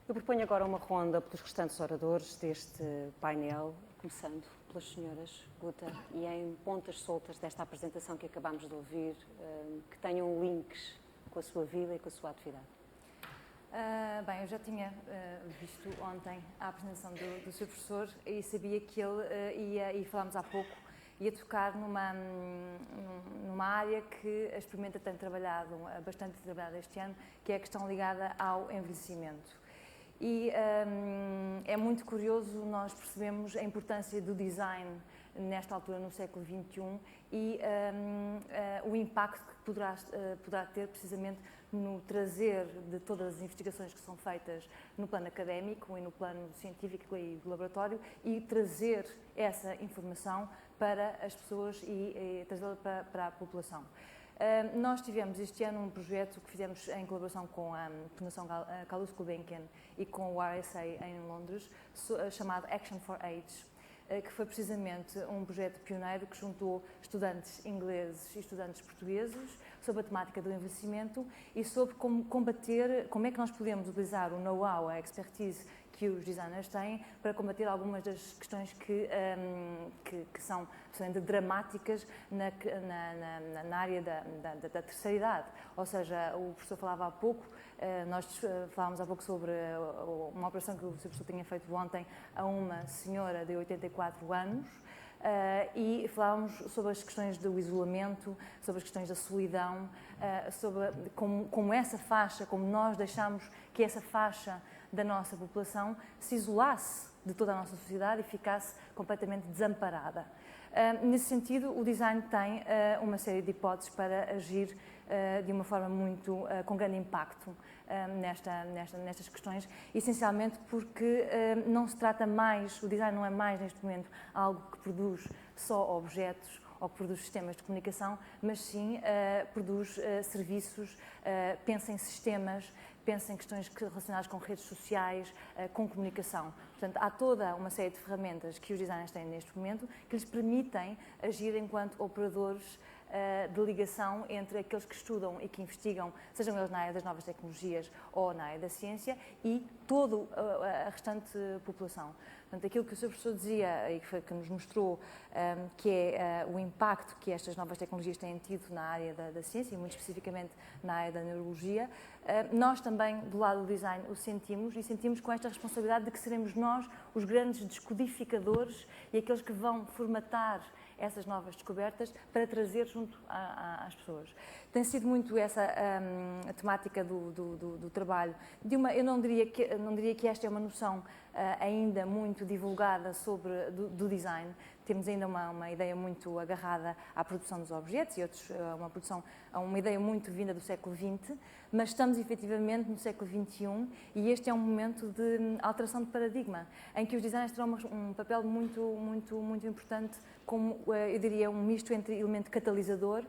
Eu proponho agora uma ronda pelos restantes oradores deste painel, começando pelas senhoras Guta, e em pontas soltas desta apresentação que acabámos de ouvir, que tenham links com a sua vida e com a sua atividade. Bem, eu já tinha visto ontem a apresentação do Sr. Professor e sabia que ele ia, e falámos há pouco, ia tocar numa área que a Experimenta tem trabalhado, bastante trabalhado este ano, que é a questão ligada ao envelhecimento. E é muito curioso nós percebemos a importância do design nesta altura, no século XXI, e o impacto que poderá ter precisamente no trazer de todas as investigações que são feitas no plano académico e no plano científico e do laboratório, e trazer essa informação para as pessoas e trazê-la para a população. Nós tivemos este ano um projeto que fizemos em colaboração com a Fundação Carlos Gulbenkian e com o RSA em Londres, chamado Action for Age, que foi precisamente um projeto pioneiro que juntou estudantes ingleses e estudantes portugueses sobre a temática do envelhecimento e sobre como combater, como é que nós podemos utilizar o know-how, a expertise que os designers têm para combater algumas das questões que são absolutamente dramáticas na área da terceira idade. Ou seja, o professor falava há pouco, nós falávamos há pouco sobre uma operação que o professor tinha feito ontem a uma senhora de 84 anos, e falávamos sobre as questões do isolamento, sobre as questões da solidão, sobre como essa faixa, como nós deixamos que essa faixa da nossa população se isolasse de toda a nossa sociedade e ficasse completamente desamparada. Nesse sentido, o design tem uma série de hipóteses para agir de uma forma com grande impacto nestas questões, essencialmente porque não se trata mais, o design não é mais neste momento algo que produz só objetos ou que produz sistemas de comunicação, mas sim produz serviços, pensa em sistemas, pensa em questões relacionadas com redes sociais, com comunicação. Portanto, há toda uma série de ferramentas que os designers têm neste momento que lhes permitem agir enquanto operadores de ligação entre aqueles que estudam e que investigam, sejam eles na área das novas tecnologias ou na área da ciência, e toda a restante população. Portanto, aquilo que o Sr. Professor dizia e que nos mostrou, que é o impacto que estas novas tecnologias têm tido na área da ciência, e muito especificamente na área da neurologia, nós também, do lado do design, o sentimos, e sentimos com esta responsabilidade de que seremos nós os grandes descodificadores e aqueles que vão formatar essas novas descobertas para trazer junto às pessoas. Tem sido muito essa a temática do trabalho. Eu não diria que esta é uma noção ainda muito divulgada do design. Temos ainda uma ideia muito agarrada à produção dos objetos e outros, uma ideia muito vinda do século XX, mas estamos efetivamente no século XXI e este é um momento de alteração de paradigma, em que os designers terão um papel muito importante, como eu diria um misto entre elemento catalisador,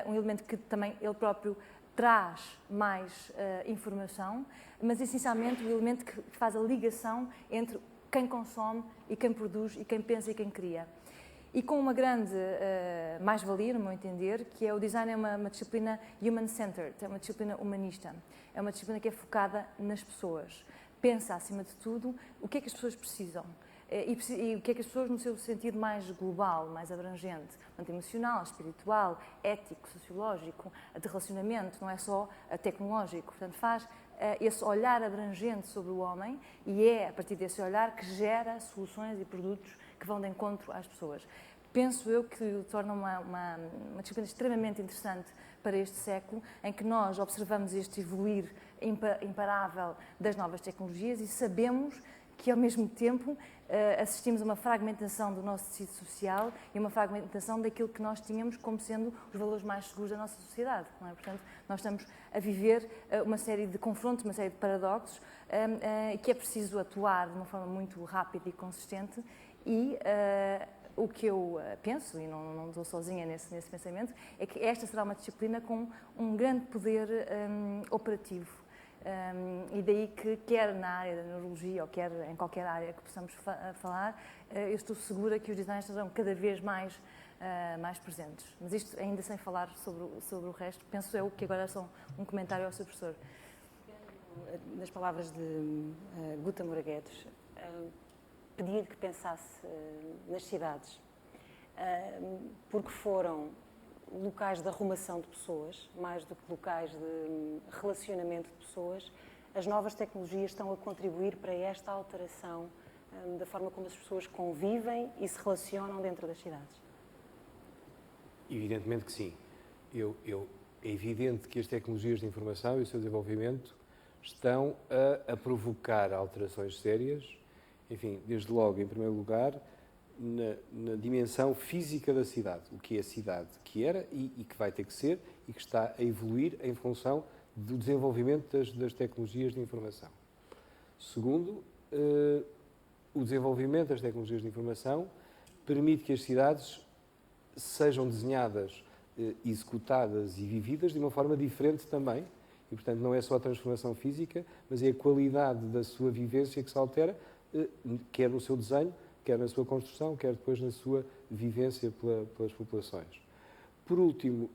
um elemento que também ele próprio traz mais informação, mas essencialmente o elemento que faz a ligação entre quem consome e quem produz e quem pensa e quem cria. E com uma grande mais-valia, no meu entender, que é o design é uma disciplina human-centered, é uma disciplina humanista, é uma disciplina que é focada nas pessoas. Pensa, acima de tudo, o que é que as pessoas precisam. E o que é que as pessoas, no seu sentido mais global, mais abrangente, portanto, emocional, espiritual, ético, sociológico, de relacionamento, não é só tecnológico. Portanto, faz esse olhar abrangente sobre o homem e é a partir desse olhar que gera soluções e produtos que vão de encontro às pessoas. Penso eu que o torna uma disciplina extremamente interessante para este século, em que nós observamos este evoluir imparável das novas tecnologias e sabemos que, ao mesmo tempo, assistimos a uma fragmentação do nosso tecido social e uma fragmentação daquilo que nós tínhamos como sendo os valores mais seguros da nossa sociedade. Não é? Portanto, nós estamos a viver uma série de confrontos, uma série de paradoxos, que é preciso atuar de uma forma muito rápida e consistente e o que eu penso, e não estou sozinha nesse pensamento, é que esta será uma disciplina com um grande poder operativo. E daí que, quer na área da neurologia ou quer em qualquer área que possamos falar, eu estou segura que os designers serão cada vez mais presentes. Mas isto ainda sem falar sobre o resto, penso eu que agora é só um comentário ao seu professor. nas palavras de Guta Moraguedos, pedia-lhe que pensasse nas cidades, porque foram locais de arrumação de pessoas, mais do que locais de relacionamento de pessoas. As novas tecnologias estão a contribuir para esta alteração da forma como as pessoas convivem e se relacionam dentro das cidades? Evidentemente que sim. É evidente que as tecnologias de informação e o seu desenvolvimento estão a provocar alterações sérias, enfim, desde logo, em primeiro lugar, na dimensão física da cidade, o que é a cidade que era e que vai ter que ser e que está a evoluir em função do desenvolvimento das tecnologias de informação. Segundo, o desenvolvimento das tecnologias de informação permite que as cidades sejam desenhadas, executadas e vividas de uma forma diferente também. E, portanto, não é só a transformação física, mas é a qualidade da sua vivência que se altera, quer no seu desenho, quer na sua construção, quer depois na sua vivência pelas populações. Por último,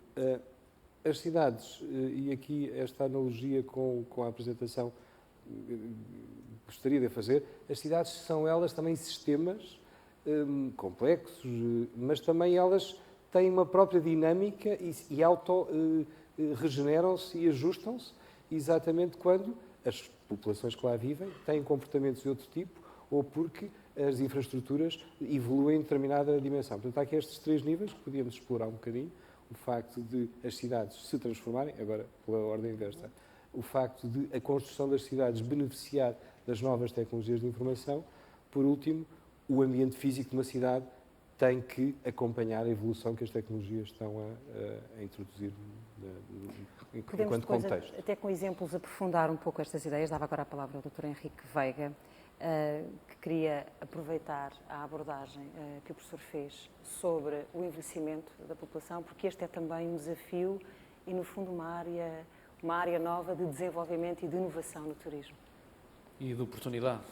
as cidades, e aqui esta analogia com a apresentação gostaria de fazer, as cidades são elas também sistemas complexos, mas também elas têm uma própria dinâmica e regeneram-se e ajustam-se exatamente quando as populações que lá vivem têm comportamentos de outro tipo ou porque as infraestruturas evoluem em determinada dimensão. Portanto, há aqui estes três níveis que podíamos explorar um bocadinho. O facto de as cidades se transformarem, agora pela ordem inversa, o facto de a construção das cidades beneficiar das novas tecnologias de informação. Por último, o ambiente físico de uma cidade tem que acompanhar a evolução que as tecnologias estão a introduzir Podemos enquanto depois, contexto. até com exemplos, aprofundar um pouco estas ideias. Dava agora a palavra ao Dr. Henrique Veiga, que queria aproveitar a abordagem que o professor fez sobre o envelhecimento da população, porque este é também um desafio e, no fundo, uma área nova de desenvolvimento e de inovação no turismo. E de oportunidade.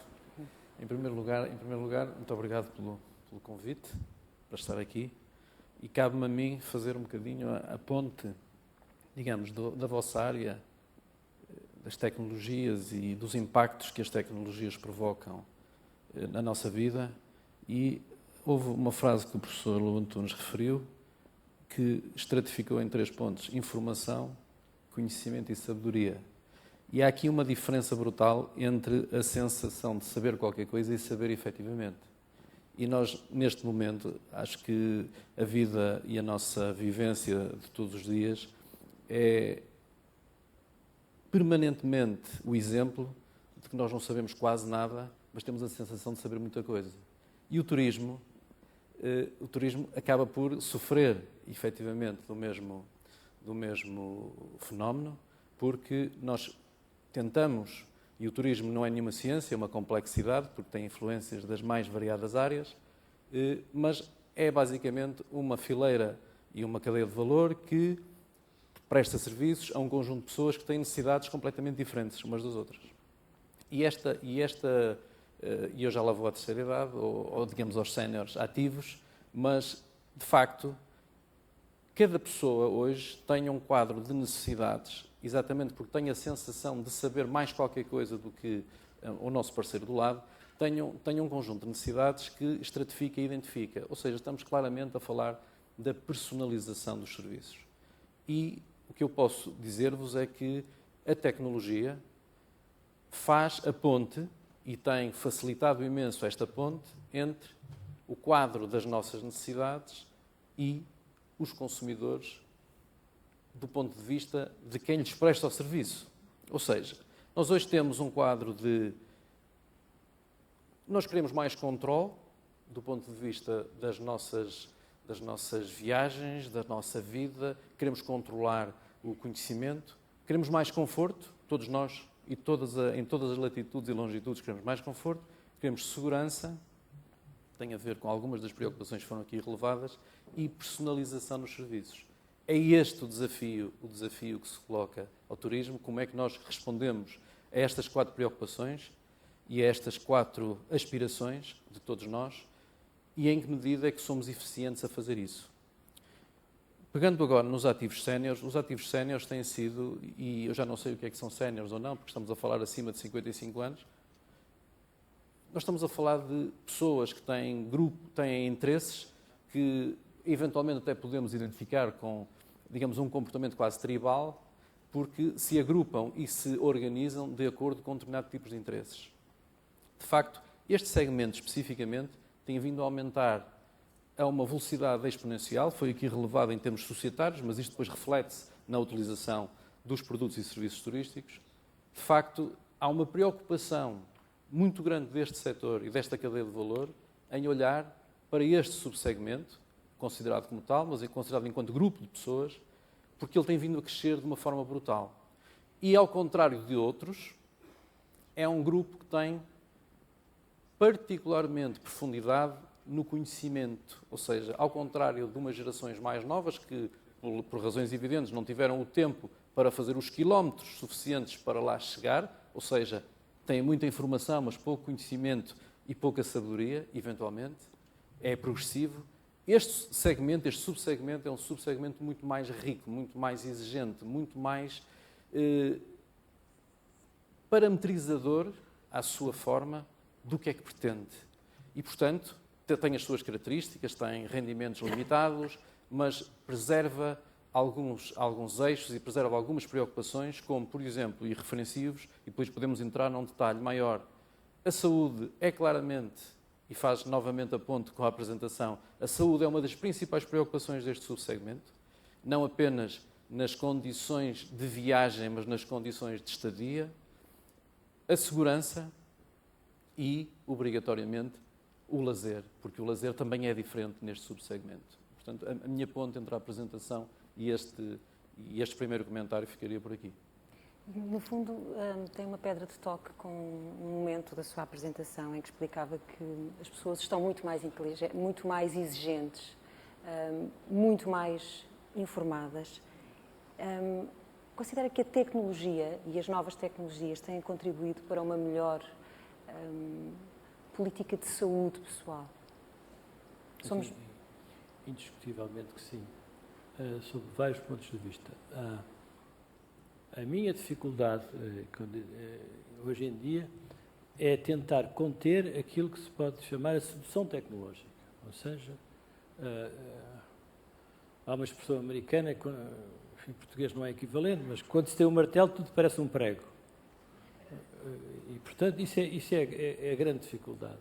Em primeiro lugar, muito obrigado pelo convite para estar aqui. E cabe-me a mim fazer um bocadinho a ponte, digamos, da vossa área, das tecnologias e dos impactos que as tecnologias provocam na nossa vida. E houve uma frase que o professor Lobo Antunes referiu, que estratificou em 3 pontos: informação, conhecimento e sabedoria. E há aqui uma diferença brutal entre a sensação de saber qualquer coisa e saber efetivamente. E nós, neste momento, acho que a vida e a nossa vivência de todos os dias é permanentemente o exemplo de que nós não sabemos quase nada, mas temos a sensação de saber muita coisa. E o turismo acaba por sofrer, efetivamente, do mesmo fenómeno, porque nós tentamos, e o turismo não é nenhuma ciência, é uma complexidade, porque tem influências das mais variadas áreas, mas é basicamente uma fileira e uma cadeia de valor que presta serviços a um conjunto de pessoas que têm necessidades completamente diferentes umas das outras. E eu já lá vou à terceira idade, ou digamos aos séniores ativos, mas, de facto, cada pessoa hoje tem um quadro de necessidades, exatamente porque tem a sensação de saber mais qualquer coisa do que o nosso parceiro do lado, tem um conjunto de necessidades que estratifica e identifica. Ou seja, estamos claramente a falar da personalização dos serviços. E o que eu posso dizer-vos é que a tecnologia faz a ponte e tem facilitado imenso esta ponte entre o quadro das nossas necessidades e os consumidores do ponto de vista de quem lhes presta o serviço. Ou seja, nós hoje temos um quadro de... Nós queremos mais controle do ponto de vista das nossas viagens, da nossa vida, queremos controlar o conhecimento, queremos mais conforto, todos nós, e em todas as latitudes e longitudes queremos mais conforto, queremos segurança, tem a ver com algumas das preocupações que foram aqui relevadas, e personalização nos serviços. É este o desafio que se coloca ao turismo, como é que nós respondemos a estas 4 preocupações e a estas 4 aspirações de todos nós, e em que medida é que somos eficientes a fazer isso. Pegando agora nos ativos séniores, os ativos séniores têm sido, e eu já não sei o que é que são séniores ou não, porque estamos a falar acima de 55 anos, nós estamos a falar de pessoas que têm grupo, têm interesses que eventualmente até podemos identificar com, digamos, um comportamento quase tribal, porque se agrupam e se organizam de acordo com determinados tipos de interesses. De facto, este segmento especificamente tem vindo a aumentar a uma velocidade exponencial, foi aqui relevado em termos societários, mas isto depois reflete-se na utilização dos produtos e serviços turísticos. De facto, há uma preocupação muito grande deste setor e desta cadeia de valor em olhar para este subsegmento, considerado como tal, mas é considerado enquanto grupo de pessoas, porque ele tem vindo a crescer de uma forma brutal. E, ao contrário de outros, é um grupo que tem particularmente profundidade no conhecimento, ou seja, ao contrário de umas gerações mais novas que, por razões evidentes, não tiveram o tempo para fazer os quilómetros suficientes para lá chegar, ou seja, têm muita informação, mas pouco conhecimento e pouca sabedoria, eventualmente, é progressivo. Este segmento, este subsegmento, é um subsegmento muito mais rico, muito mais exigente, muito mais parametrizador à sua forma do que é que pretende. E, portanto, tem as suas características, tem rendimentos limitados, mas preserva alguns eixos e preserva algumas preocupações, como, por exemplo, e referencivos, e depois podemos entrar num detalhe maior. A saúde é claramente, e faz novamente a ponte com a apresentação, a saúde é uma das principais preocupações deste subsegmento, não apenas nas condições de viagem, mas nas condições de estadia, a segurança e, obrigatoriamente, o lazer, porque o lazer também é diferente neste subsegmento. Portanto, a minha ponte entre a apresentação e este primeiro comentário ficaria por aqui. No fundo, tem uma pedra de toque com um momento da sua apresentação em que explicava que as pessoas estão muito mais inteligentes, muito mais exigentes, muito mais informadas. Considera que a tecnologia e as novas tecnologias têm contribuído para uma melhor política de saúde pessoal? Sim, indiscutivelmente que sim, sob vários pontos de vista. A minha dificuldade hoje em dia é tentar conter aquilo que se pode chamar a sedução tecnológica. Ou seja, há uma expressão americana, em português não é equivalente, mas quando se tem um martelo tudo parece um prego. E, portanto, isso é a grande dificuldade.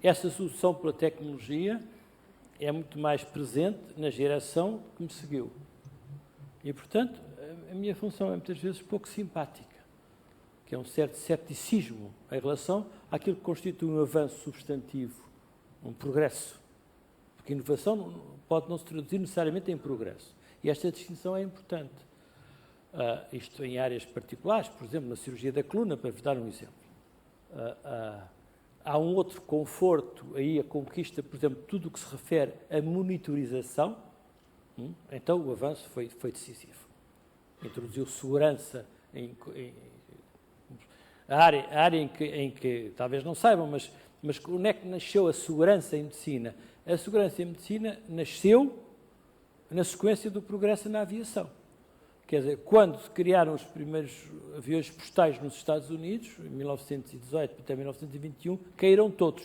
Essa sedução pela tecnologia é muito mais presente na geração que me seguiu. E, portanto, a minha função é muitas vezes pouco simpática, que é um certo cepticismo em relação àquilo que constitui um avanço substantivo, um progresso. Porque inovação pode não se traduzir necessariamente em progresso. E esta distinção é importante. Isto em áreas particulares, por exemplo, na cirurgia da coluna, para vos dar um exemplo. Há um outro conforto, aí a conquista, por exemplo, tudo o que se refere à monitorização. Então o avanço foi decisivo. Introduziu segurança a área em que talvez não saibam, mas onde é que nasceu a segurança em medicina? A segurança em medicina nasceu na sequência do progresso na aviação. Quer dizer, quando se criaram os primeiros aviões postais nos Estados Unidos, em 1918 até 1921, caíram todos.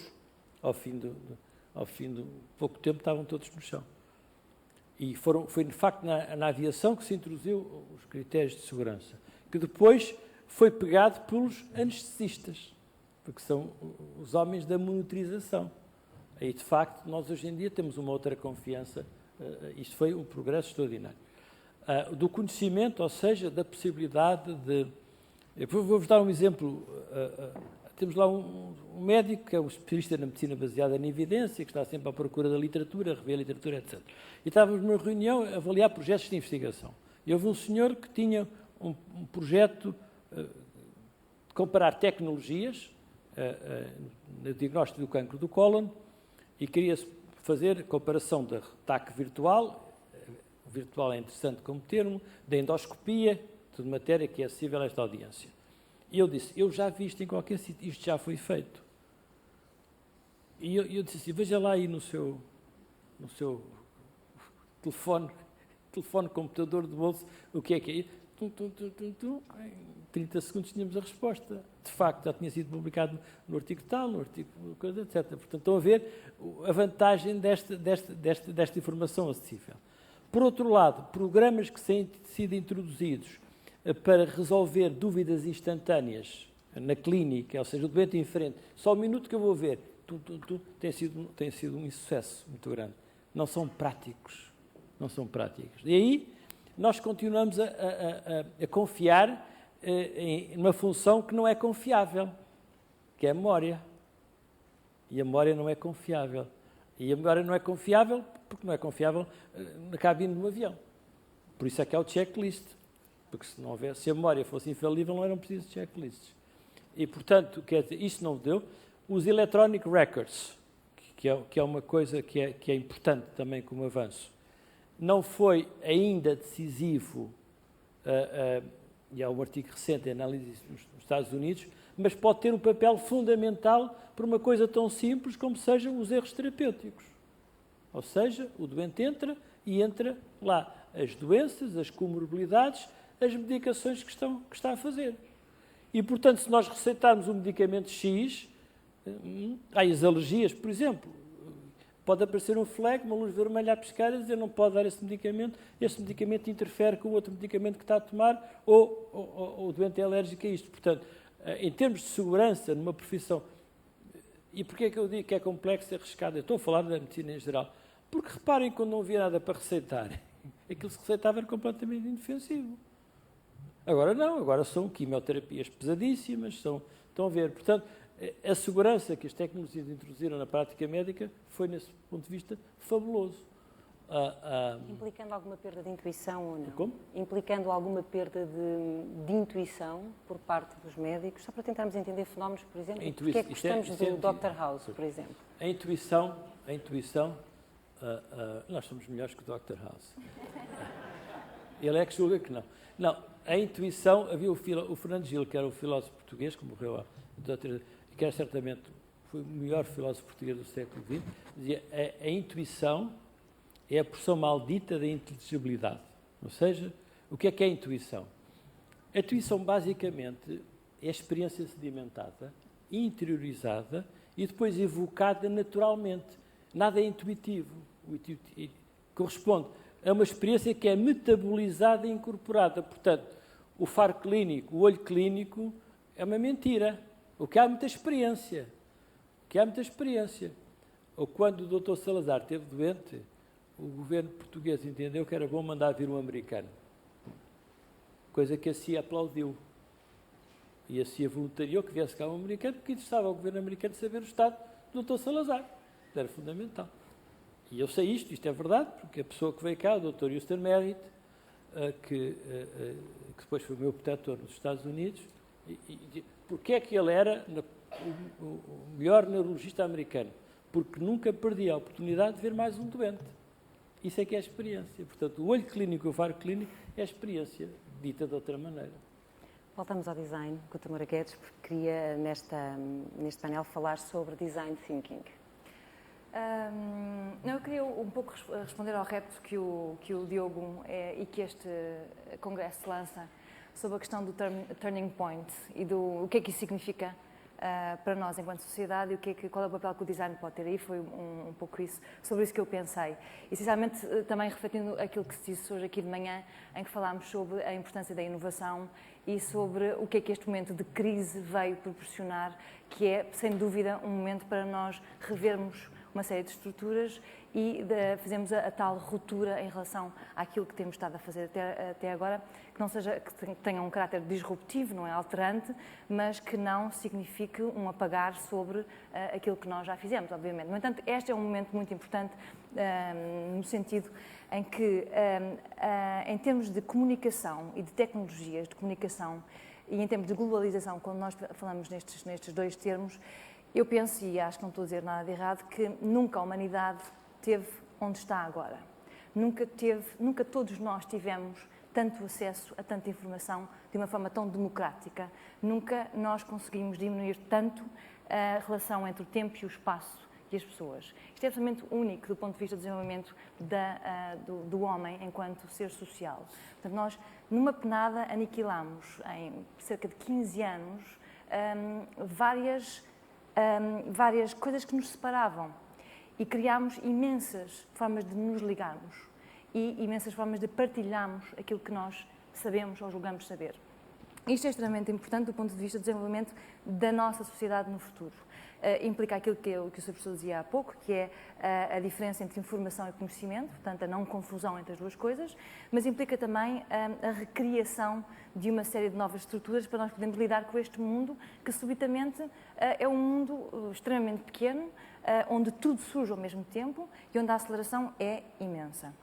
Ao fim de pouco tempo estavam todos no chão. E foi, de facto, na aviação que se introduziu os critérios de segurança, que depois foi pegado pelos anestesistas, porque são os homens da monitorização. Aí, de facto, nós hoje em dia temos uma outra confiança. Isto foi um progresso extraordinário. Do conhecimento, ou seja, da possibilidade de... Eu vou-vos dar um exemplo. Temos lá um médico que é um especialista na medicina baseada em evidência, que está sempre à procura da literatura, a rever a literatura, etc. E estávamos numa reunião a avaliar projetos de investigação. E houve um senhor que tinha um projeto de comparar tecnologias no diagnóstico do cancro do cólon e queria fazer comparação da TAC virtual, o virtual é interessante como termo, da endoscopia, tudo matéria que é acessível a esta audiência. E eu disse, eu já vi isto em qualquer sítio, isto já foi feito. E eu disse assim, veja lá aí no seu telefone, computador de bolso, o que é isso? Em 30 segundos tínhamos a resposta. De facto, já tinha sido publicado no artigo tal, no artigo coisa, etc. Portanto, estão a ver a vantagem desta informação acessível. Por outro lado, programas que têm sido introduzidos para resolver dúvidas instantâneas na clínica, ou seja, o doente em frente, só um minuto que eu vou ver, tem sido um insucesso muito grande. Não são práticos. Não são práticos. E aí, nós continuamos a confiar em uma função que não é confiável, que é a memória. E a memória não é confiável. E a memória não é confiável porque não é confiável na cabine de um avião. Por isso é que há o checklist. Porque se a memória fosse infalível, não eram precisos checklists. E, portanto, quer dizer, isto não deu. Os electronic records, que é uma coisa que é importante também como avanço, não foi ainda decisivo, e há um artigo recente em análise nos Estados Unidos, mas pode ter um papel fundamental para uma coisa tão simples como sejam os erros terapêuticos. Ou seja, o doente entra lá as doenças, as comorbilidades, as medicações que está a fazer. E, portanto, se nós receitarmos um medicamento X, há as alergias, por exemplo, pode aparecer um flag, uma luz vermelha a piscar e dizer não pode dar esse medicamento interfere com o outro medicamento que está a tomar ou o doente é alérgico a isto. Portanto, em termos de segurança numa profissão, e porquê é que eu digo que é complexo e arriscado? Eu estou a falar da medicina em geral, porque reparem quando não havia nada para receitar, aquilo que se receitava era completamente indefensivo. Agora não, agora são quimioterapias pesadíssimas, estão a ver. Portanto, a segurança que as tecnologias introduziram na prática médica foi, nesse ponto de vista, fabuloso. Implicando alguma perda de intuição ou não? Como? Implicando alguma perda de intuição por parte dos médicos, só para tentarmos entender fenómenos, por exemplo, porque é que gostamos do Dr. House, por exemplo? A intuição, nós somos melhores que o Dr. House. Ele é que julga que não. Não, a intuição, havia o Fernando Gil, que era o filósofo português, que morreu há que era certamente foi o melhor filósofo português do século XX, dizia a intuição é a porção maldita da inteligibilidade. Ou seja, o que é a intuição? A intuição, basicamente, é a experiência sedimentada, interiorizada e depois evocada naturalmente. Nada é intuitivo. Corresponde a uma experiência que é metabolizada e incorporada. Portanto, o faro clínico, o olho clínico, é uma mentira. O que há muita experiência. Ou quando o Dr. Salazar esteve doente, o governo português entendeu que era bom mandar vir um americano. Coisa que a CIA aplaudiu. E a CIA voluntariou que viesse cá um americano, porque interessava ao governo americano saber o estado do Dr. Salazar. Era fundamental. E eu sei isto é verdade, porque a pessoa que veio cá, o Dr. Houston Merritt, que depois foi o meu protetor nos Estados Unidos, porque é que ele era o melhor neurologista americano? Porque nunca perdia a oportunidade de ver mais um doente. Isso é que é a experiência. Portanto, o olho clínico e o faro clínico é a experiência, dita de outra maneira. Voltamos ao design, Guta Moura Guedes, porque queria, neste painel, falar sobre design thinking. Eu queria um pouco responder ao repto que o Diogo e que este congresso lança sobre a questão do turning point e do o que é que isso significa para nós enquanto sociedade e qual é o papel que o design pode ter. Aí foi um pouco sobre isso que eu pensei. Essencialmente, também refletindo aquilo que se disse hoje aqui de manhã, em que falámos sobre a importância da inovação e sobre o que é que este momento de crise veio proporcionar, que é, sem dúvida, um momento para nós revermos uma série de estruturas e fazemos a tal ruptura em relação àquilo que temos estado a fazer até agora, que não seja, que tenha um caráter disruptivo, não é alterante, mas que não signifique um apagar sobre aquilo que nós já fizemos, obviamente. No entanto, este é um momento muito importante no sentido em que, em termos de comunicação e de tecnologias de comunicação e em termos de globalização, quando nós falamos nestes dois termos, eu penso, e acho que não estou a dizer nada de errado, que nunca a humanidade esteve onde está agora. Nunca todos nós tivemos tanto acesso a tanta informação de uma forma tão democrática. Nunca nós conseguimos diminuir tanto a relação entre o tempo e o espaço e as pessoas. Isto é absolutamente único do ponto de vista do desenvolvimento do homem enquanto ser social. Portanto, nós, numa penada, aniquilamos em cerca de 15 anos várias coisas que nos separavam e criámos imensas formas de nos ligarmos e imensas formas de partilharmos aquilo que nós sabemos ou julgamos saber. Isto é extremamente importante do ponto de vista do desenvolvimento da nossa sociedade no futuro. Implica aquilo que o Sr. Professor dizia há pouco, que é a diferença entre informação e conhecimento, portanto, a não confusão entre as duas coisas, mas implica também a recriação de uma série de novas estruturas para nós podermos lidar com este mundo que, subitamente, é um mundo extremamente pequeno, onde tudo surge ao mesmo tempo e onde a aceleração é imensa.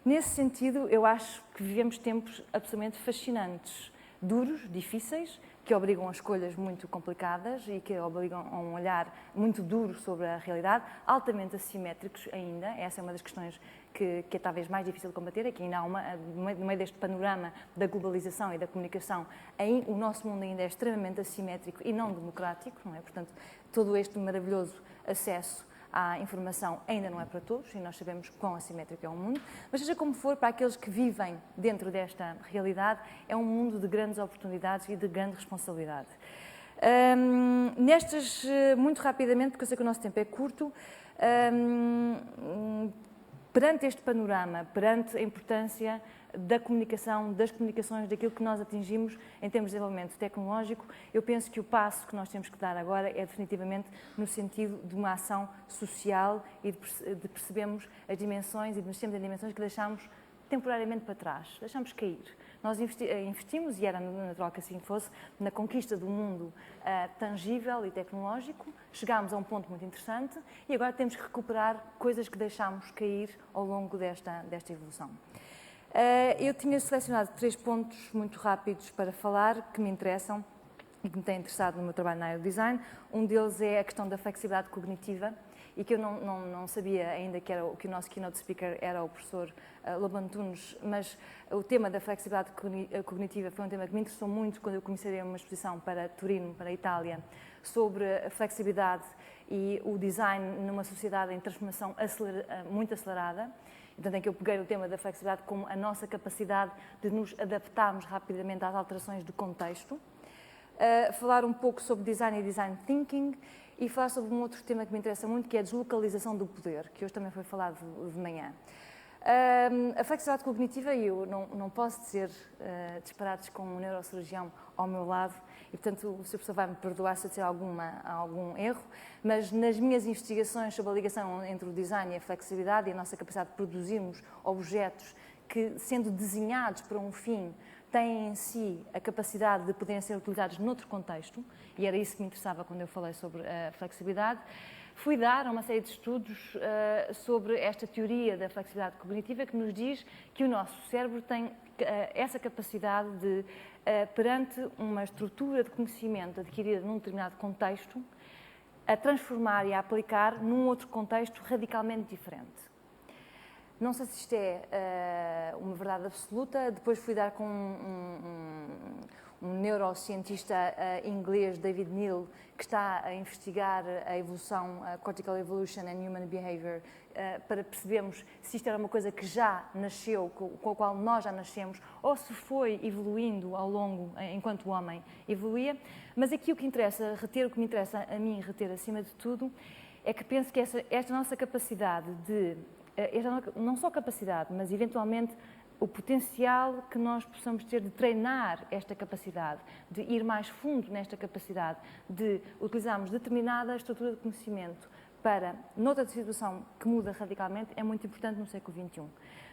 Nesse sentido, eu acho que vivemos tempos absolutamente fascinantes, duros, difíceis, que obrigam a escolhas muito complicadas e que obrigam a um olhar muito duro sobre a realidade, altamente assimétricos ainda. Essa é uma das questões que é talvez mais difícil de combater, é que ainda há no meio deste panorama da globalização e da comunicação, o nosso mundo ainda é extremamente assimétrico e não democrático, não é? Portanto, todo este maravilhoso acesso à informação ainda não é para todos e nós sabemos quão assimétrico é o mundo, mas seja como for, para aqueles que vivem dentro desta realidade, é um mundo de grandes oportunidades e de grande responsabilidade. Muito rapidamente, porque eu sei que o nosso tempo é curto, perante este panorama, perante a importância da comunicação, das comunicações, daquilo que nós atingimos em termos de desenvolvimento tecnológico, eu penso que o passo que nós temos que dar agora é definitivamente no sentido de uma ação social e de percebermos as dimensões e de mexermos em dimensões que deixámos temporariamente para trás, deixámos cair. Nós investimos, e era natural que assim fosse, na conquista do mundo tangível e tecnológico, chegámos a um ponto muito interessante e agora temos que recuperar coisas que deixámos cair ao longo desta evolução. Eu tinha selecionado 3 pontos muito rápidos para falar, que me interessam e que me têm interessado no meu trabalho na área do design. Um deles é a questão da flexibilidade cognitiva, e que eu não sabia ainda que o nosso keynote speaker era o professor Lobo Antunes, mas o tema da flexibilidade cognitiva foi um tema que me interessou muito quando eu comecei uma exposição para Turino, para a Itália, sobre a flexibilidade e o design numa sociedade em transformação muito acelerada. Portanto, em que eu peguei o tema da flexibilidade como a nossa capacidade de nos adaptarmos rapidamente às alterações de contexto. Falar um pouco sobre design e design thinking e falar sobre um outro tema que me interessa muito, que é a deslocalização do poder, que hoje também foi falado de manhã. A flexibilidade cognitiva, eu não posso dizer disparates com um neurocirurgião ao meu lado, e portanto o Sr. Professor vai me perdoar se eu disser algum erro, mas nas minhas investigações sobre a ligação entre o design e a flexibilidade e a nossa capacidade de produzirmos objetos que, sendo desenhados para um fim, têm em si a capacidade de poderem ser utilizados noutro contexto, e era isso que me interessava quando eu falei sobre a flexibilidade, fui dar uma série de estudos sobre esta teoria da flexibilidade cognitiva que nos diz que o nosso cérebro tem essa capacidade de, perante uma estrutura de conhecimento adquirida num determinado contexto, a transformar e a aplicar num outro contexto radicalmente diferente. Não sei se isto é uma verdade absoluta. Depois fui dar com um neurocientista inglês, David Neal, que está a investigar a evolução, a Cortical Evolution and Human Behavior, para percebermos se isto era uma coisa que já nasceu, com a qual nós já nascemos, ou se foi evoluindo ao longo, enquanto o homem evoluía. Mas aqui o que me interessa a mim reter acima de tudo, é que penso que esta nossa capacidade de... não só capacidade, mas eventualmente o potencial que nós possamos ter de treinar esta capacidade, de ir mais fundo nesta capacidade, de utilizarmos determinada estrutura de conhecimento para, noutra situação que muda radicalmente, é muito importante no século XXI.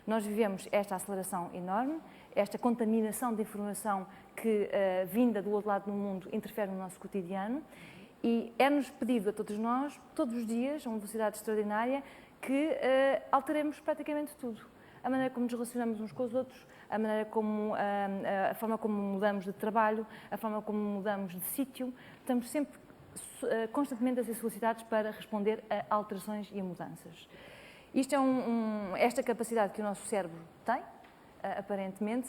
Nós vivemos esta aceleração enorme, esta contaminação de informação que, vinda do outro lado do mundo, interfere no nosso cotidiano, e é-nos pedido a todos nós, todos os dias, a uma velocidade extraordinária, que alteremos praticamente tudo. A maneira como nos relacionamos uns com os outros, a forma como mudamos de trabalho, a forma como mudamos de sítio. Estamos sempre constantemente a ser solicitados para responder a alterações e a mudanças. Isto é esta capacidade que o nosso cérebro tem, aparentemente,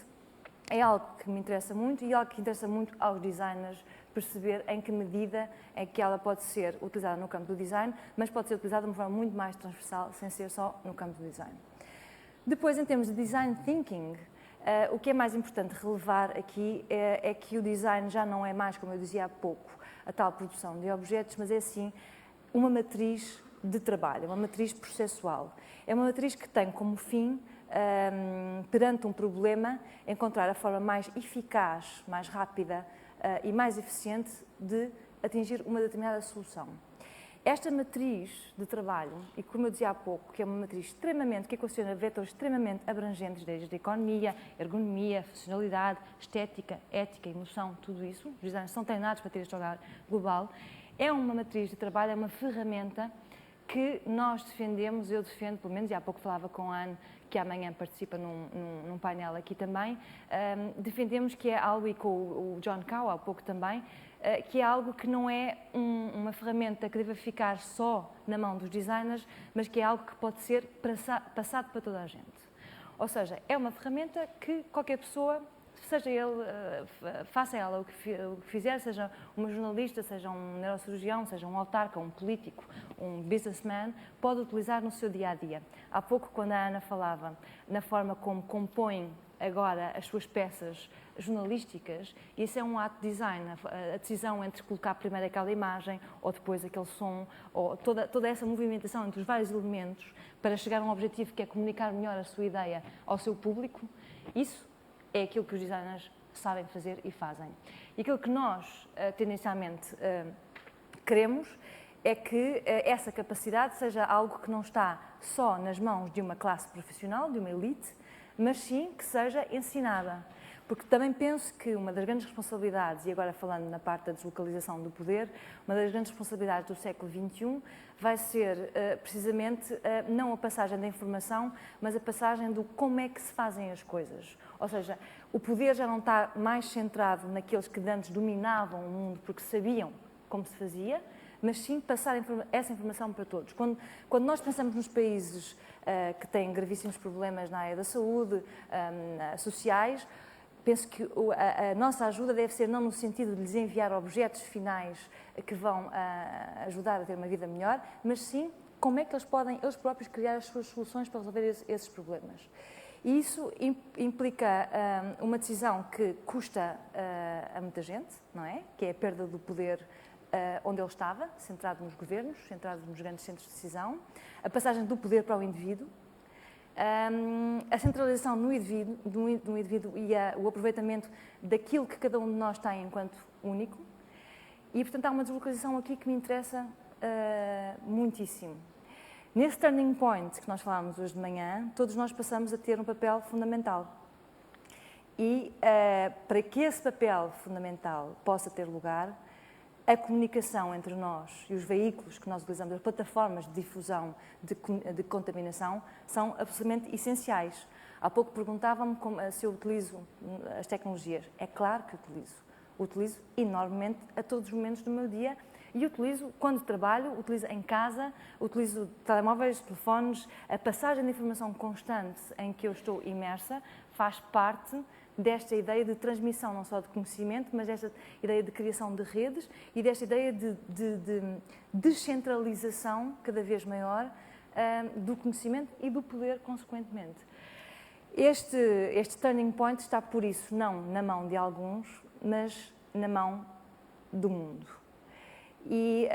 é algo que me interessa muito e algo que interessa muito aos designers perceber em que medida é que ela pode ser utilizada no campo do design, mas pode ser utilizada de uma forma muito mais transversal, sem ser só no campo do design. Depois, em termos de design thinking, o que é mais importante relevar aqui é que o design já não é mais, como eu dizia há pouco, a tal produção de objetos, mas é sim uma matriz de trabalho, uma matriz processual. É uma matriz que tem como fim, perante um problema, encontrar a forma mais eficaz, mais rápida e mais eficiente de atingir uma determinada solução. Esta matriz de trabalho, e como eu dizia há pouco, que é uma matriz extremamente, que equaciona vetores extremamente abrangentes, desde a economia, ergonomia, funcionalidade, estética, ética, emoção, tudo isso, os designers são treinados para ter este olhar global, é uma matriz de trabalho, é uma ferramenta que nós defendemos, eu defendo, pelo menos, e há pouco falava com a Anne, que amanhã participa num painel aqui também, defendemos que é algo, e com o John Cao há pouco também, que é algo que não é uma ferramenta que deve ficar só na mão dos designers, mas que é algo que pode ser passado para toda a gente. Ou seja, é uma ferramenta que qualquer pessoa, seja ele, faça ela o que fizer, seja uma jornalista, seja um neurocirurgião, seja um autarca, um político, um businessman, pode utilizar no seu dia-a-dia. Há pouco, quando a Ana falava na forma como compõe agora as suas peças jornalísticas, isso é um ato de design, a decisão entre colocar primeiro aquela imagem ou depois aquele som, ou toda essa movimentação entre os vários elementos para chegar a um objetivo que é comunicar melhor a sua ideia ao seu público, isso é aquilo que os designers sabem fazer e fazem. E aquilo que nós, tendencialmente, queremos é que essa capacidade seja algo que não está só nas mãos de uma classe profissional, de uma elite, mas sim que seja ensinada. Porque também penso que uma das grandes responsabilidades, e agora falando na parte da deslocalização do poder, uma das grandes responsabilidades do século XXI vai ser precisamente não a passagem da informação, mas a passagem do como é que se fazem as coisas. Ou seja, o poder já não está mais centrado naqueles que antes dominavam o mundo porque sabiam como se fazia, mas sim passar essa informação para todos. Quando nós pensamos nos países que têm gravíssimos problemas na área da saúde, sociais, penso que a nossa ajuda deve ser não no sentido de lhes enviar objetos finais que vão ajudar a ter uma vida melhor, mas sim como é que eles podem, eles próprios, criar as suas soluções para resolver esses problemas. E isso implica uma decisão que custa a muita gente, não é? Que é a perda do poder onde ele estava, centrado nos governos, centrado nos grandes centros de decisão, a passagem do poder para o indivíduo, a centralização no indivíduo e o aproveitamento daquilo que cada um de nós tem enquanto único. E, portanto, há uma deslocalização aqui que me interessa muitíssimo. Nesse turning point que nós falámos hoje de manhã, todos nós passamos a ter um papel fundamental. E, para que esse papel fundamental possa ter lugar, a comunicação entre nós e os veículos que nós utilizamos, as plataformas de difusão de contaminação, são absolutamente essenciais. Há pouco perguntavam-me se eu utilizo as tecnologias. É claro que utilizo. Utilizo enormemente a todos os momentos do meu dia e utilizo quando trabalho, utilizo em casa, utilizo telemóveis, telefones. A passagem de informação constante em que eu estou imersa faz parte desta ideia de transmissão não só de conhecimento, mas desta ideia de criação de redes e desta ideia de descentralização cada vez maior do conhecimento e do poder, consequentemente. Este turning point está, por isso, não na mão de alguns, mas na mão do mundo. E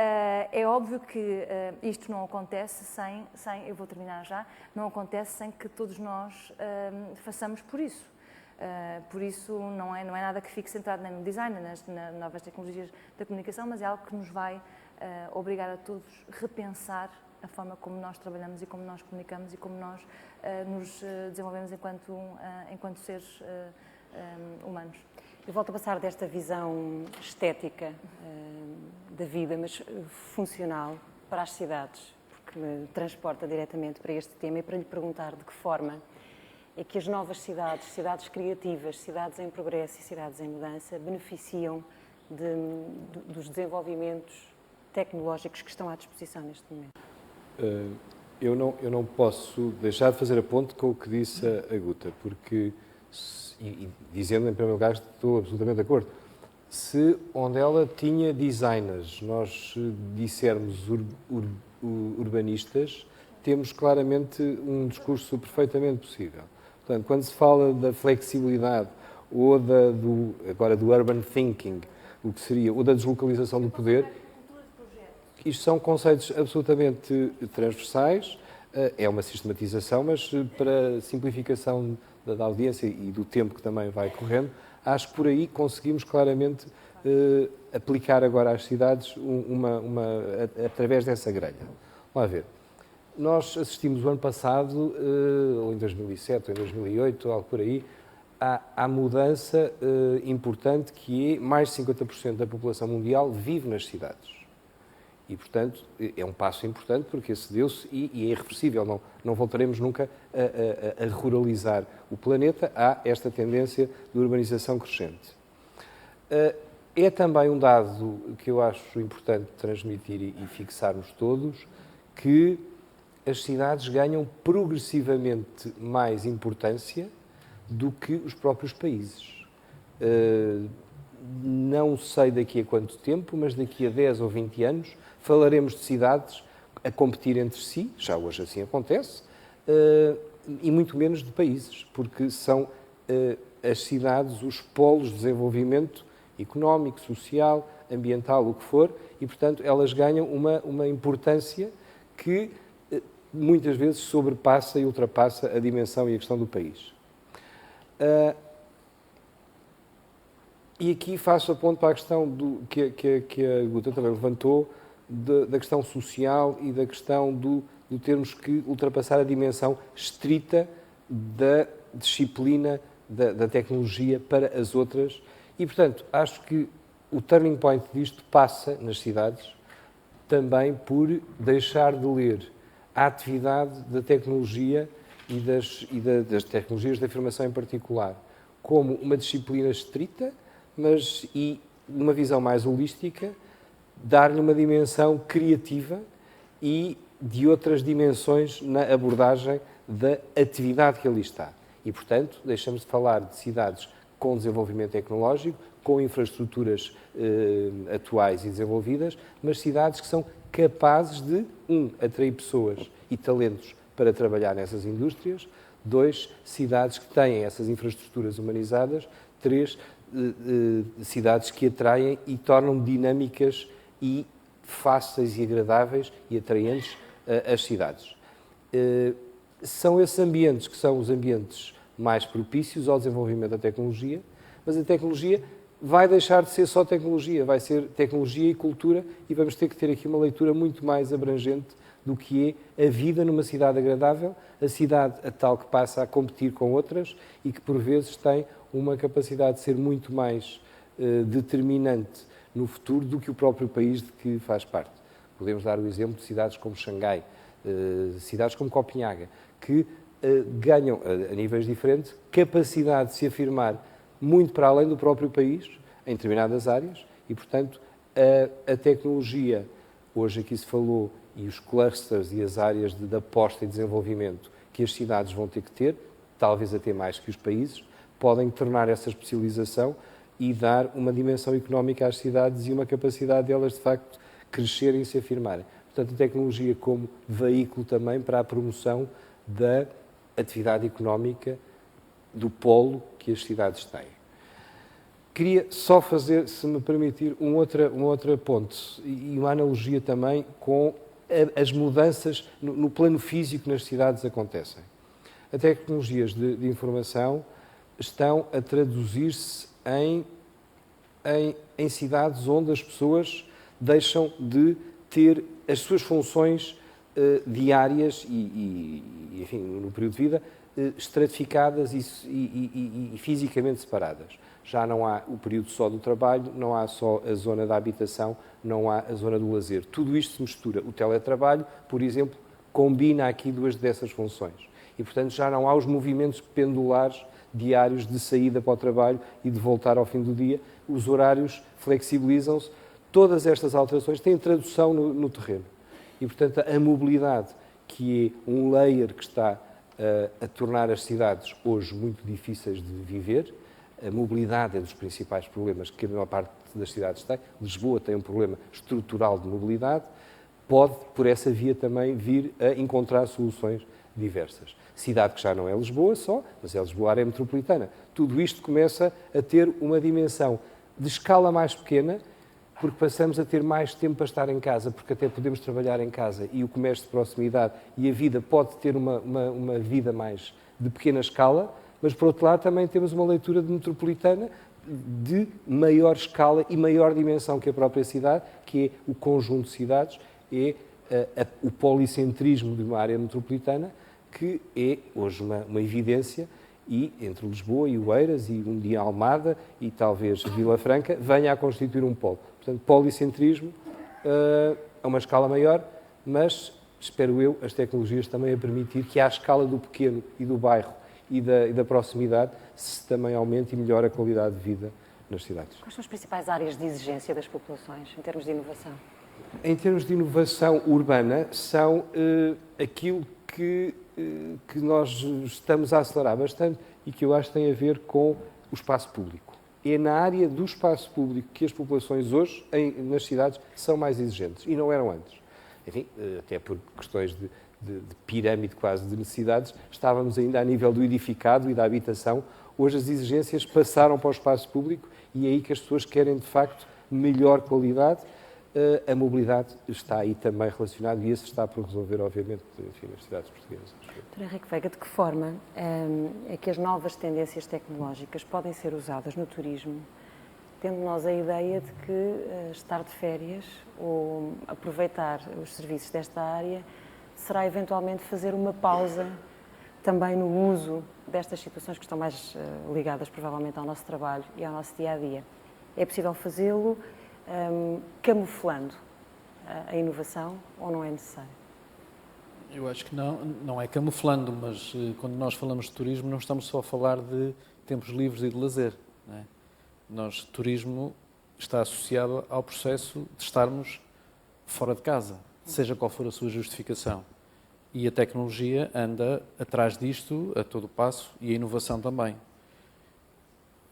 é óbvio que isto não acontece sem, eu vou terminar já, não acontece sem que todos nós façamos por isso. Por isso, não é nada que fique centrado nem no design, nas novas tecnologias da comunicação, mas é algo que nos vai obrigar a todos a repensar a forma como nós trabalhamos e como nós comunicamos e como nós nos desenvolvemos enquanto seres humanos. Eu volto a passar desta visão estética da vida, mas funcional, para as cidades, porque me transporta diretamente para este tema e para lhe perguntar de que forma é que as novas cidades, cidades criativas, cidades em progresso e cidades em mudança, beneficiam dos desenvolvimentos tecnológicos que estão à disposição neste momento? Eu não posso deixar de fazer a ponte com o que disse a Guta, porque e dizendo, em primeiro lugar, que estou absolutamente de acordo, se onde ela tinha designers, nós dissermos urbanistas, temos claramente um discurso perfeitamente possível. Portanto, quando se fala da flexibilidade ou agora do urban thinking, o que seria, ou da deslocalização do poder, isto são conceitos absolutamente transversais, é uma sistematização, mas para simplificação da audiência e do tempo que também vai correndo, acho que por aí conseguimos claramente aplicar agora às cidades através dessa grelha. Vamos lá ver. Nós assistimos o ano passado, ou em 2007, ou em 2008, algo por aí, à mudança importante que é mais de 50% da população mundial vive nas cidades. E, portanto, é um passo importante porque esse deu-se e é irreversível. Não voltaremos nunca a ruralizar o planeta. Há esta tendência de urbanização crescente. É também um dado que eu acho importante transmitir e fixarmos todos, que as cidades ganham progressivamente mais importância do que os próprios países. Não sei daqui a quanto tempo, mas daqui a 10 ou 20 anos falaremos de cidades a competir entre si, já hoje assim acontece, e muito menos de países, porque são as cidades os polos de desenvolvimento económico, social, ambiental, o que for, e, portanto, elas ganham uma importância que muitas vezes sobrepassa e ultrapassa a dimensão e a questão do país. E aqui faço a ponto para a questão que a Guta também levantou, da questão social e da questão de termos que ultrapassar a dimensão estrita da disciplina da tecnologia para as outras. E, portanto, acho que o turning point disto passa, nas cidades, também por deixar de ler a atividade da tecnologia e das tecnologias da informação em particular como uma disciplina estrita, mas e uma visão mais holística, dar-lhe uma dimensão criativa e de outras dimensões na abordagem da atividade que ali está. E, portanto, deixamos de falar de cidades com desenvolvimento tecnológico, com infraestruturas atuais e desenvolvidas, mas cidades que são capazes de, atrair pessoas e talentos para trabalhar nessas indústrias, 2, cidades que têm essas infraestruturas humanizadas, 3, cidades que atraem e tornam dinâmicas e fáceis e agradáveis e atraentes as cidades. São esses ambientes que são os ambientes mais propícios ao desenvolvimento da tecnologia, mas a tecnologia vai deixar de ser só tecnologia, vai ser tecnologia e cultura, e vamos ter que ter aqui uma leitura muito mais abrangente do que é a vida numa cidade agradável, a cidade a tal que passa a competir com outras e que por vezes tem uma capacidade de ser muito mais determinante no futuro do que o próprio país de que faz parte. Podemos dar o exemplo de cidades como Xangai, cidades como Copenhaga, que ganham, a níveis diferentes, capacidade de se afirmar muito para além do próprio país, em determinadas áreas, e, portanto, a tecnologia, hoje aqui se falou, e os clusters e as áreas de aposta e desenvolvimento que as cidades vão ter que ter, talvez até mais que os países, podem tornar essa especialização e dar uma dimensão económica às cidades e uma capacidade delas, de facto, crescerem e se afirmarem. Portanto, a tecnologia como veículo também para a promoção da atividade económica do polo que as cidades têm. Queria só fazer, se me permitir, um outro ponto e uma analogia também com as mudanças no plano físico nas cidades acontecem. As tecnologias de informação estão a traduzir-se em cidades onde as pessoas deixam de ter as suas funções diárias e, enfim, no período de vida, estratificadas e fisicamente separadas. Já não há o período só do trabalho, não há só a zona da habitação, não há a zona do lazer. Tudo isto se mistura. O teletrabalho, por exemplo, combina aqui duas dessas funções. E, portanto, já não há os movimentos pendulares diários de saída para o trabalho e de voltar ao fim do dia. Os horários flexibilizam-se. Todas estas alterações têm tradução no terreno. E, portanto, a mobilidade, que é um layer que está a tornar as cidades hoje muito difíceis de viver. A mobilidade é dos principais problemas que a maior parte das cidades tem. Lisboa tem um problema estrutural de mobilidade. Pode, por essa via, também vir a encontrar soluções diversas. Cidade que já não é Lisboa só, mas é Lisboa, área metropolitana. Tudo isto começa a ter uma dimensão de escala mais pequena, porque passamos a ter mais tempo para estar em casa, porque até podemos trabalhar em casa e o comércio de proximidade e a vida pode ter uma vida mais de pequena escala, mas, por outro lado, também temos uma leitura de metropolitana de maior escala e maior dimensão que a própria cidade, que é o conjunto de cidades, é o policentrismo de uma área metropolitana, que é hoje uma evidência, e entre Lisboa e Oeiras, e um dia Almada, e talvez Vila Franca, venha a constituir um polo. Portanto, policentrismo a uma escala maior, mas, espero eu, as tecnologias também a permitir que à escala do pequeno e do bairro e da proximidade se também aumente e melhore a qualidade de vida nas cidades. Quais são as principais áreas de exigência das populações em termos de inovação? Em termos de inovação urbana, são aquilo que nós estamos a acelerar bastante e que eu acho que tem a ver com o espaço público. É na área do espaço público que as populações hoje, nas cidades, são mais exigentes e não eram antes. Enfim, até por questões de pirâmide quase de necessidades, estávamos ainda a nível do edificado e da habitação. Hoje as exigências passaram para o espaço público e é aí que as pessoas querem, de facto, melhor qualidade. A mobilidade está aí também relacionada e isso está por resolver, obviamente, enfim, nas cidades portuguesas. Dr. Henrique Veiga, de que forma é que as novas tendências tecnológicas podem ser usadas no turismo, tendo nós a ideia de que estar de férias ou aproveitar os serviços desta área será eventualmente fazer uma pausa também no uso destas situações que estão mais ligadas provavelmente ao nosso trabalho e ao nosso dia-a-dia? É possível fazê-lo camuflando a inovação ou não é necessário? Eu acho que não é camuflando, mas quando nós falamos de turismo não estamos só a falar de tempos livres e de lazer. Não é? Turismo está associado ao processo de estarmos fora de casa, seja qual for a sua justificação. E a tecnologia anda atrás disto a todo passo e a inovação também.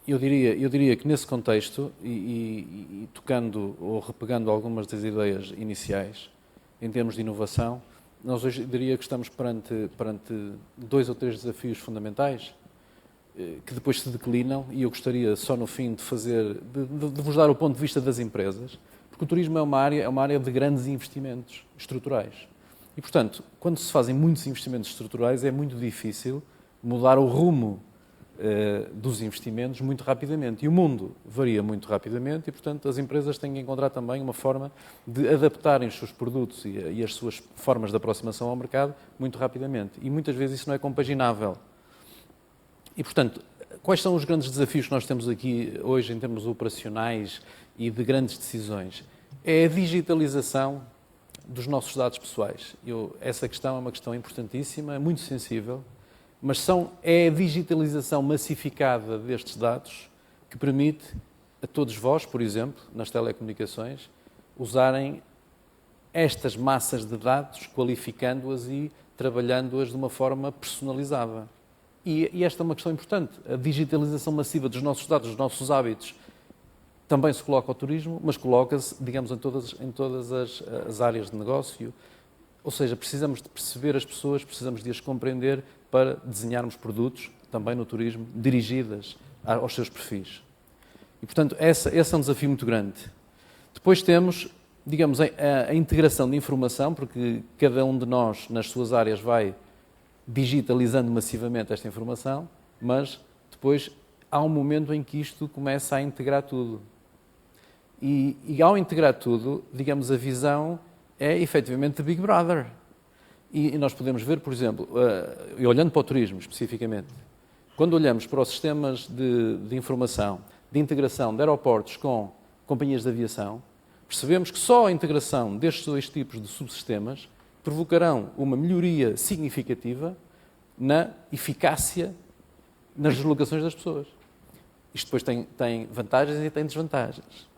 Eu diria que nesse contexto, e tocando ou repegando algumas das ideias iniciais, em termos de inovação, nós hoje diria que estamos perante 2 ou 3 desafios fundamentais, que depois se declinam, e eu gostaria só no fim de vos dar o ponto de vista das empresas, porque o turismo é uma área de grandes investimentos estruturais. E, portanto, quando se fazem muitos investimentos estruturais, é muito difícil mudar o rumo dos investimentos muito rapidamente. E o mundo varia muito rapidamente e, portanto, as empresas têm que encontrar também uma forma de adaptarem os seus produtos e as suas formas de aproximação ao mercado muito rapidamente. E muitas vezes isso não é compaginável. E, portanto, quais são os grandes desafios que nós temos aqui hoje em termos operacionais e de grandes decisões? É a digitalização dos nossos dados pessoais. Essa questão é uma questão importantíssima, é muito sensível, mas é a digitalização massificada destes dados que permite a todos vós, por exemplo, nas telecomunicações, usarem estas massas de dados, qualificando-as e trabalhando-as de uma forma personalizada. E esta é uma questão importante. A digitalização massiva dos nossos dados, dos nossos hábitos, também se coloca ao turismo, mas coloca-se, digamos, em todas as áreas de negócio. Ou seja, precisamos de perceber as pessoas, precisamos de as compreender para desenharmos produtos, também no turismo, dirigidas aos seus perfis. E, portanto, esse é um desafio muito grande. Depois temos, digamos, a integração de informação, porque cada um de nós, nas suas áreas, vai digitalizando massivamente esta informação, mas depois há um momento em que isto começa a integrar tudo. E ao integrar tudo, digamos, a visão é efetivamente de Big Brother. E nós podemos ver, por exemplo, e olhando para o turismo especificamente, quando olhamos para os sistemas de informação, de integração de aeroportos com companhias de aviação, percebemos que só a integração destes 2 tipos de subsistemas provocarão uma melhoria significativa na eficácia nas deslocações das pessoas. Isto depois tem vantagens e tem desvantagens.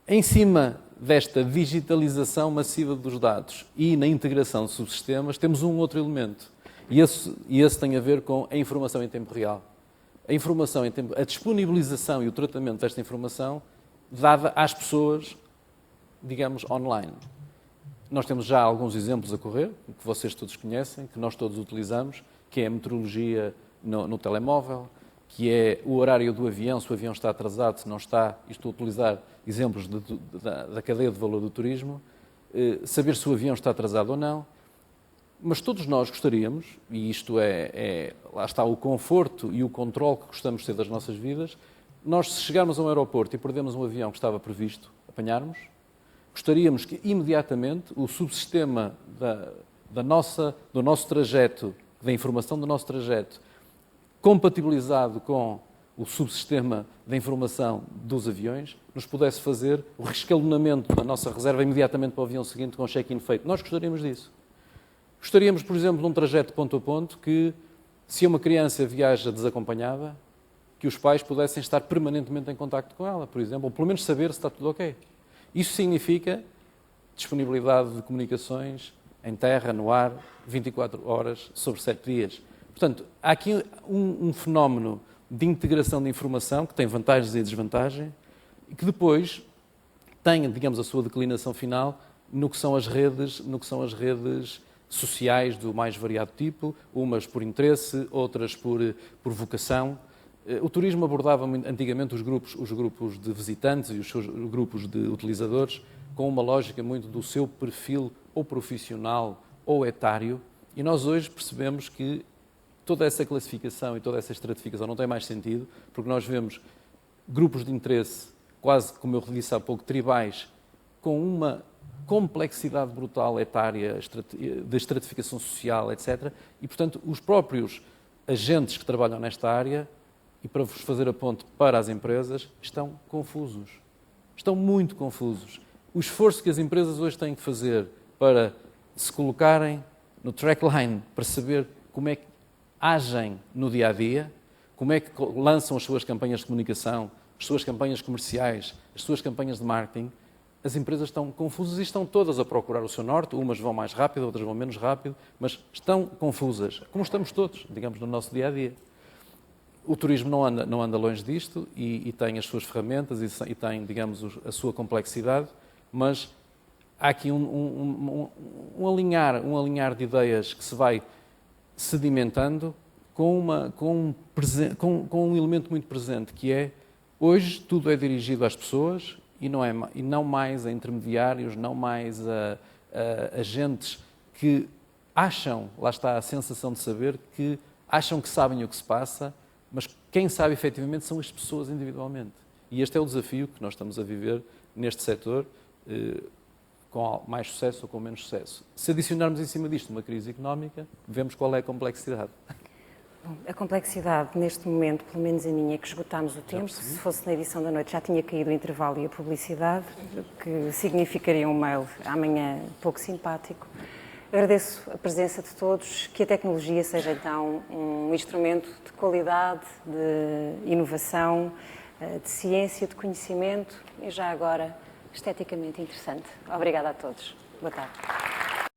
Em cima desta digitalização massiva dos dados e na integração de subsistemas, temos um outro elemento, E esse tem a ver com a informação em tempo real. A informação em tempo, a disponibilização e o tratamento desta informação dada às pessoas, digamos, online. Nós temos já alguns exemplos a correr, que vocês todos conhecem, que nós todos utilizamos, que é a meteorologia no telemóvel, que é o horário do avião, se o avião está atrasado, se não está. Estou a utilizar exemplos da cadeia de valor do turismo, saber se o avião está atrasado ou não. Mas todos nós gostaríamos, e isto lá está o conforto e o controle que gostamos de ter das nossas vidas, nós, se chegarmos a um aeroporto e perdemos um avião que estava previsto apanharmos, gostaríamos que imediatamente o subsistema do nosso trajeto, da informação do nosso trajeto, compatibilizado com o subsistema da informação dos aviões, nos pudesse fazer o rescalonamento da nossa reserva imediatamente para o avião seguinte com o check-in feito. Nós gostaríamos disso. Gostaríamos, por exemplo, de um trajeto de ponto a ponto que, se uma criança viaja desacompanhada, que os pais pudessem estar permanentemente em contacto com ela, por exemplo, ou pelo menos saber se está tudo ok. Isso significa disponibilidade de comunicações em terra, no ar, 24 horas sobre 7 dias. Portanto, há aqui um fenómeno de integração de informação que tem vantagens e desvantagens e que depois tem, digamos, a sua declinação final no que são as redes sociais do mais variado tipo, umas por interesse, outras por vocação. O turismo abordava antigamente os grupos de visitantes e os seus grupos de utilizadores com uma lógica muito do seu perfil ou profissional ou etário, e nós hoje percebemos que toda essa classificação e toda essa estratificação não tem mais sentido, porque nós vemos grupos de interesse, quase, como eu disse há pouco, tribais, com uma complexidade brutal etária, de estratificação social, etc. E, portanto, os próprios agentes que trabalham nesta área, e para vos fazer a ponte para as empresas, estão confusos. Estão muito confusos. O esforço que as empresas hoje têm que fazer para se colocarem no trackline, para saber como é que agem no dia-a-dia, como é que lançam as suas campanhas de comunicação, as suas campanhas comerciais, as suas campanhas de marketing, as empresas estão confusas e estão todas a procurar o seu norte, umas vão mais rápido, outras vão menos rápido, mas estão confusas, como estamos todos, digamos, no nosso dia-a-dia. O turismo não anda longe disto e tem as suas ferramentas e tem, digamos, a sua complexidade, mas há aqui um alinhar de ideias que se vai sedimentando com um elemento muito presente, que é, hoje tudo é dirigido às pessoas e não mais a intermediários, não mais a agentes que acham, lá está a sensação de saber, que acham que sabem o que se passa, mas quem sabe efetivamente são as pessoas individualmente. E este é o desafio que nós estamos a viver neste setor, com mais sucesso ou com menos sucesso. Se adicionarmos em cima disto uma crise económica, vemos qual é a complexidade. Bom, a complexidade neste momento, pelo menos a minha, é que esgotámos o tempo. Se fosse na edição da noite já tinha caído o intervalo e a publicidade, que significaria um mail amanhã pouco simpático. Agradeço a presença de todos, que a tecnologia seja então um instrumento de qualidade, de inovação, de ciência, de conhecimento e já agora esteticamente interessante. Obrigada a todos. Boa tarde.